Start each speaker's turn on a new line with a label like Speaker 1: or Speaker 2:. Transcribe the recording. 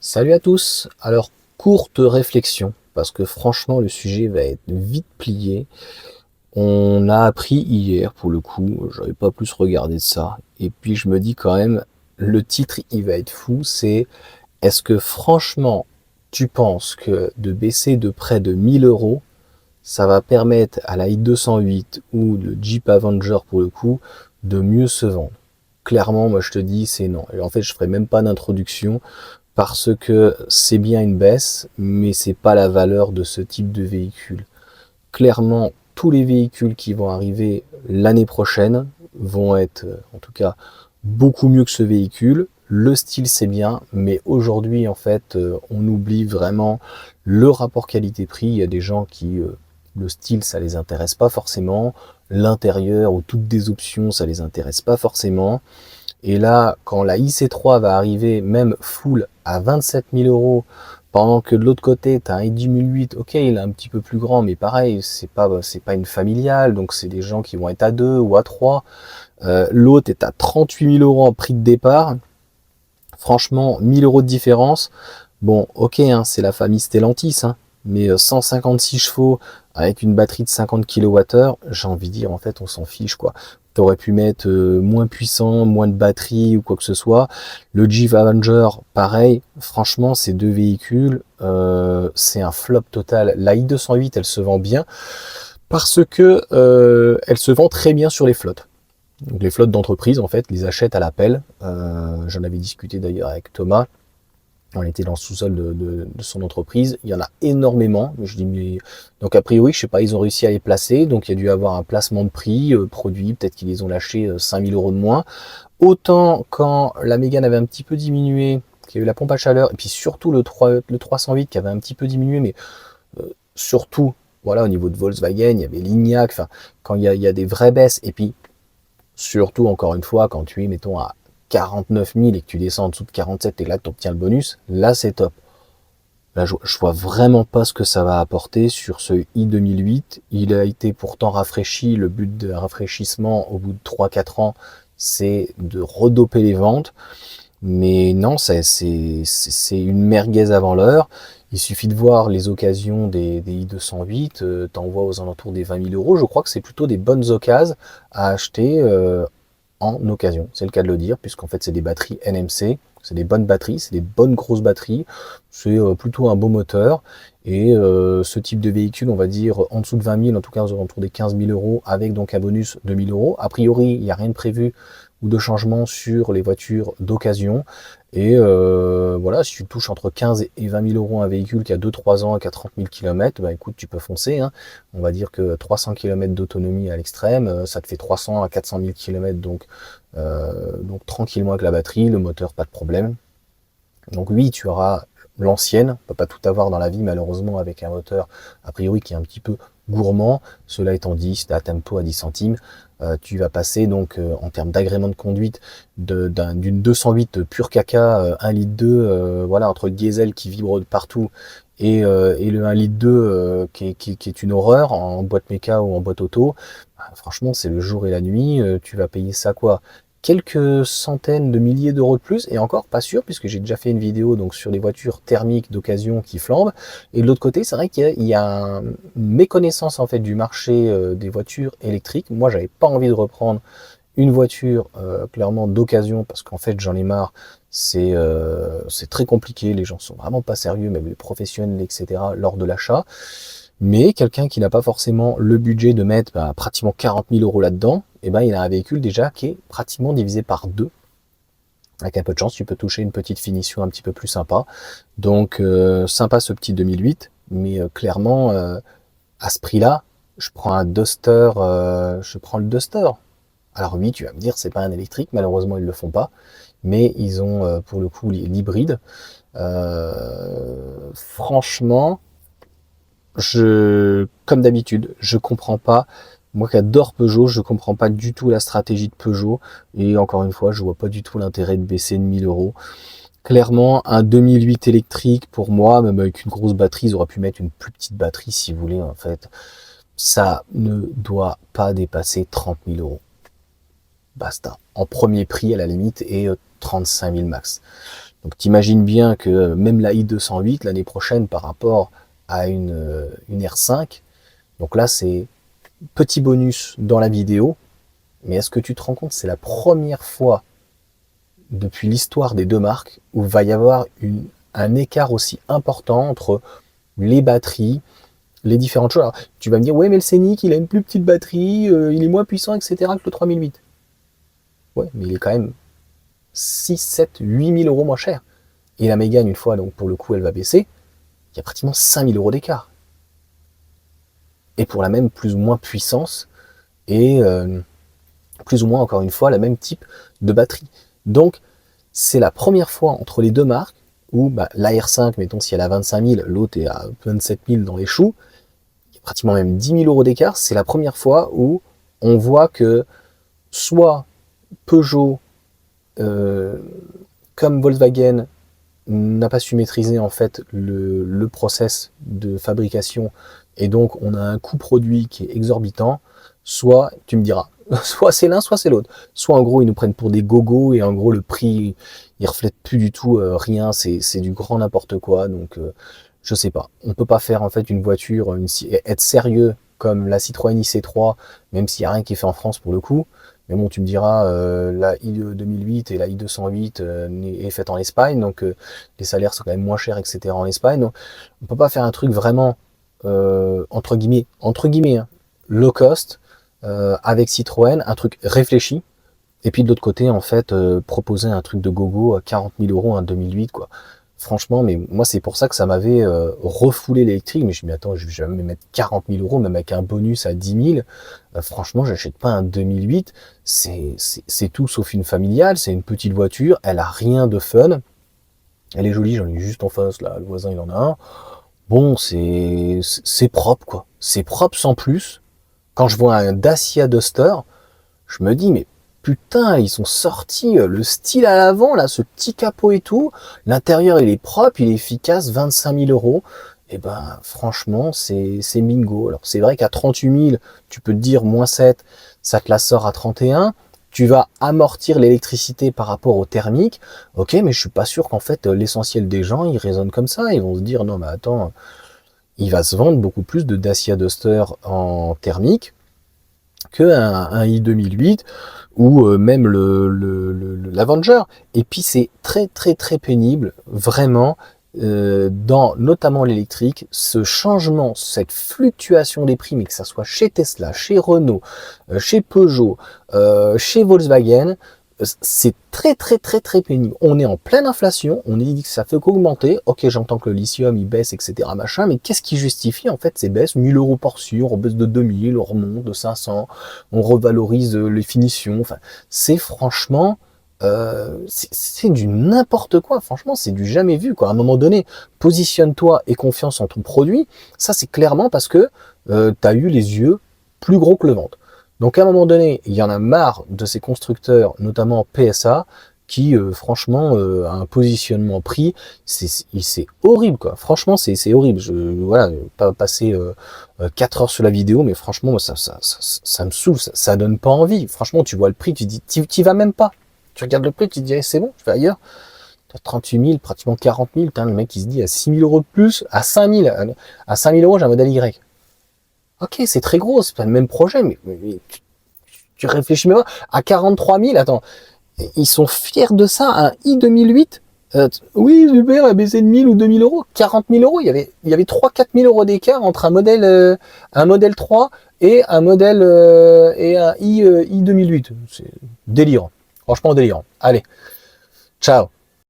Speaker 1: Salut à tous. Alors, courte réflexion, parce que franchement, le sujet va être vite plié. On a appris hier, pour le coup, j'avais pas plus regardé de ça. Et puis, je me dis quand même, le titre, il va être fou, c'est est-ce que franchement, tu penses que de baisser de près de 1000 euros, ça va permettre à la i208 ou le Jeep Avenger, pour le coup, de mieux se vendre? Clairement, moi, je te dis, c'est non. Et en fait, je ferai même pas d'introduction parce que c'est bien une baisse, mais c'est pas la valeur de ce type de véhicule. Clairement, tous les véhicules qui vont arriver l'année prochaine vont être, en tout cas, beaucoup mieux que ce véhicule. Le style, c'est bien, mais aujourd'hui, en fait, on oublie vraiment le rapport qualité-prix. Il y a des gens qui, le style, ça les intéresse pas forcément. L'intérieur ou toutes des options, ça les intéresse pas forcément. Et là, quand la IC3 va arriver, même full, à 27 000 euros, pendant que de l'autre côté, tu as un i2008, ok, il est un petit peu plus grand, mais pareil, c'est pas une familiale, donc c'est des gens qui vont être à 2 ou à 3. L'autre est à 38 000 euros en prix de départ. Franchement, 1000 euros de différence. Bon, ok, hein, c'est la famille Stellantis, hein, mais 156 chevaux avec une batterie de 50 kWh, j'ai envie de dire, en fait, on s'en fiche, quoi. T'aurais pu mettre moins puissant, moins de batterie ou quoi que ce soit. Le Jeep Avenger, pareil. Franchement, ces deux véhicules, c'est un flop total. La i208, elle se vend bien parce que elle se vend très bien sur les flottes. Donc les flottes d'entreprise, en fait, les achètent à l'appel. J'en avais discuté d'ailleurs avec Thomas. On était dans le sous-sol de son entreprise. Il y en a énormément. Je dis, mais... Donc, a priori, je sais pas, ils ont réussi à les placer. Donc, il y a dû avoir un placement de prix, produit. Peut-être qu'ils les ont lâchés 5000 euros de moins. Autant quand la Mégane avait un petit peu diminué, qu'il y a eu la pompe à chaleur, et puis surtout le 308 qui avait un petit peu diminué, mais surtout, voilà, au niveau de Volkswagen, il y avait l'Ignac. Enfin, quand il y a des vraies baisses, et puis surtout, encore une fois, quand tu es, mettons, à 49 000 et que tu descends en dessous de 47 et que là, tu obtiens le bonus, là, c'est top. Là, je vois vraiment pas ce que ça va apporter sur ce i2008. Il a été pourtant rafraîchi. Le but de rafraîchissement au bout de 3-4 ans, c'est de redoper les ventes. Mais non, c'est une merguez avant l'heure. Il suffit de voir les occasions des i208. T'en vois aux alentours des 20 000 euros. Je crois que c'est plutôt des bonnes occasions à acheter en occasion. C'est le cas de le dire, puisqu'en fait, c'est des batteries NMC. C'est des bonnes batteries, c'est des bonnes grosses batteries. C'est plutôt un beau moteur. Et ce type de véhicule, on va dire en dessous de 20 000, en tout cas autour des 15 000 euros, avec donc un bonus de 1000 euros. A priori, il n'y a rien de prévu ou de changement sur les voitures d'occasion. Et voilà, si tu touches entre 15 et 20 000 euros un véhicule qui a 2-3 ans et qui a 30 000 km, bah écoute, tu peux foncer, hein. On va dire que 300 km d'autonomie à l'extrême, ça te fait 300 à 400 000 km, donc tranquillement avec la batterie, le moteur, pas de problème. Donc oui, tu auras l'ancienne, on peut pas tout avoir dans la vie malheureusement avec un moteur a priori qui est un petit peu gourmand. Cela étant dit, si tu as tempo à 10 centimes, tu vas passer donc en termes d'agrément de conduite d'une 208 pure caca 1 litre 2, voilà, entre le diesel qui vibre de partout et le 1 litre 2 qui est une horreur en boîte méca ou en boîte auto. Bah, franchement, c'est le jour et la nuit. Tu vas payer ça quoi? Quelques centaines de milliers d'euros de plus, et encore pas sûr, puisque j'ai déjà fait une vidéo donc sur les voitures thermiques d'occasion qui flambent. Et de l'autre côté, c'est vrai qu'il y a une méconnaissance en fait du marché des voitures électriques. Moi, j'avais pas envie de reprendre une voiture clairement d'occasion parce qu'en fait, j'en ai marre. C'est très compliqué, les gens sont vraiment pas sérieux, même les professionnels, etc. lors de l'achat. Mais quelqu'un qui n'a pas forcément le budget de mettre pratiquement 40 000 euros là-dedans, eh ben, il a un véhicule déjà qui est pratiquement divisé par deux. Avec un peu de chance, tu peux toucher une petite finition un petit peu plus sympa. Donc, sympa ce petit 2008, mais clairement, à ce prix-là, je prends un Duster, je prends le Duster. Alors oui, tu vas me dire, c'est pas un électrique, malheureusement, ils le font pas, mais ils ont pour le coup l'hybride. Franchement, comme d'habitude, je comprends pas. Moi qui adore Peugeot, je comprends pas du tout la stratégie de Peugeot. Et encore une fois, je vois pas du tout l'intérêt de baisser de 1000 euros. Clairement, un 2008 électrique, pour moi, même avec une grosse batterie, ils auraient pu mettre une plus petite batterie si vous voulez, en fait. Ça ne doit pas dépasser 30 000 euros. Basta. En premier prix, à la limite, et 35 000 max. Donc t'imagines bien que même la i208 l'année prochaine par rapport à une R5, donc là c'est petit bonus dans la vidéo, mais est-ce que tu te rends compte, c'est la première fois depuis l'histoire des deux marques où il va y avoir un écart aussi important entre les batteries, les différentes choses. Alors, tu vas me dire, ouais, mais le Scénic, il a une plus petite batterie, il est moins puissant, etc. que le 3008. Ouais, mais il est quand même 6, 7, 8 000 euros moins cher. Et la Mégane, une fois, donc pour le coup, elle va baisser, il y a pratiquement 5 000 euros d'écart. Et pour la même plus ou moins puissance, et plus ou moins, encore une fois, la même type de batterie. Donc, c'est la première fois entre les deux marques où la R5, mettons, si elle a 25 000, l'autre est à 27 000 dans les choux, il y a pratiquement même 10 000 euros d'écart. C'est la première fois où on voit que soit Peugeot, comme Volkswagen, n'a pas su maîtriser en fait le process de fabrication et donc on a un coût produit qui est exorbitant, soit, tu me diras, soit c'est l'un, soit c'est l'autre. Soit en gros ils nous prennent pour des gogos et en gros le prix il reflète plus du tout rien, c'est du grand n'importe quoi, donc je sais pas. On peut pas faire en fait une voiture, être sérieux comme la Citroën IC3, même s'il n'y a rien qui est fait en France pour le coup. Mais bon, tu me diras, la i2008 et la i208 est faite en Espagne, donc les salaires sont quand même moins chers, etc. en Espagne. Donc, on peut pas faire un truc vraiment, entre guillemets, hein, low cost, avec Citroën, un truc réfléchi. Et puis de l'autre côté, en fait, proposer un truc de gogo à 40 000 euros en 2008, quoi. Franchement, mais moi, c'est pour ça que ça m'avait refoulé l'électrique. Mais je me dis, mais attends, je vais jamais mettre 40 000 euros, même avec un bonus à 10 000. Franchement, j'achète pas un 2008. C'est tout sauf une familiale. C'est une petite voiture. Elle a rien de fun. Elle est jolie, j'en ai juste en face, là. Le voisin, il en a un. Bon, c'est propre, quoi. C'est propre sans plus. Quand je vois un Dacia Duster, je me dis, mais putain, ils sont sortis le style à l'avant, là, ce petit capot et tout. L'intérieur, il est propre, il est efficace, 25 000 euros. Et ben, franchement, c'est bingo. Alors, c'est vrai qu'à 38 000, tu peux te dire, moins 7, ça te la sort à 31. Tu vas amortir l'électricité par rapport au thermique. Ok, mais je suis pas sûr qu'en fait, l'essentiel des gens, ils raisonnent comme ça. Ils vont se dire, non, mais attends, il va se vendre beaucoup plus de Dacia Duster en thermique qu'un i2008 ou même l'Avenger. Et puis c'est très très très pénible, vraiment, dans notamment l'électrique, ce changement, cette fluctuation des prix, mais que ça soit chez Tesla, chez Renault, chez Peugeot, chez Volkswagen, c'est très très très très pénible. On est en pleine inflation, on dit que ça fait qu'augmenter. Ok, j'entends que le lithium il baisse, etc. machin, mais qu'est-ce qui justifie en fait ces baisses? 1000 euros par-ci, on baisse de 2000, on remonte de 500, on revalorise les finitions. Enfin, c'est franchement, c'est du n'importe quoi. Franchement, c'est du jamais vu, quoi. À un moment donné, positionne-toi et confiance en ton produit. Ça, c'est clairement parce que tu as eu les yeux plus gros que le ventre. Donc à un moment donné, il y en a marre de ces constructeurs, notamment PSA, qui franchement a un positionnement prix, c'est horrible, quoi. Franchement, c'est horrible. Voilà, pas passer 4 heures sur la vidéo, mais franchement, moi, ça me saoule, ça donne pas envie. Franchement, tu vois le prix, tu dis, t'y vas même pas. Tu regardes le prix, tu te dis, c'est bon, je vais ailleurs. 38 000, pratiquement 40 000, le mec il se dit à 6 000 euros de plus, à 5 000, à 5 000 euros, j'ai un modèle Y. Ok, c'est très gros, c'est pas le même projet, mais tu réfléchis même pas. À 43 000, attends, ils sont fiers de ça, un i2008. Oui, super, a baissé de 1000 ou 2000 euros. 40 000 euros, il y avait 3-4 000 euros d'écart entre un modèle 3 et un modèle et un i2008. C'est délirant, franchement délirant. Allez, ciao.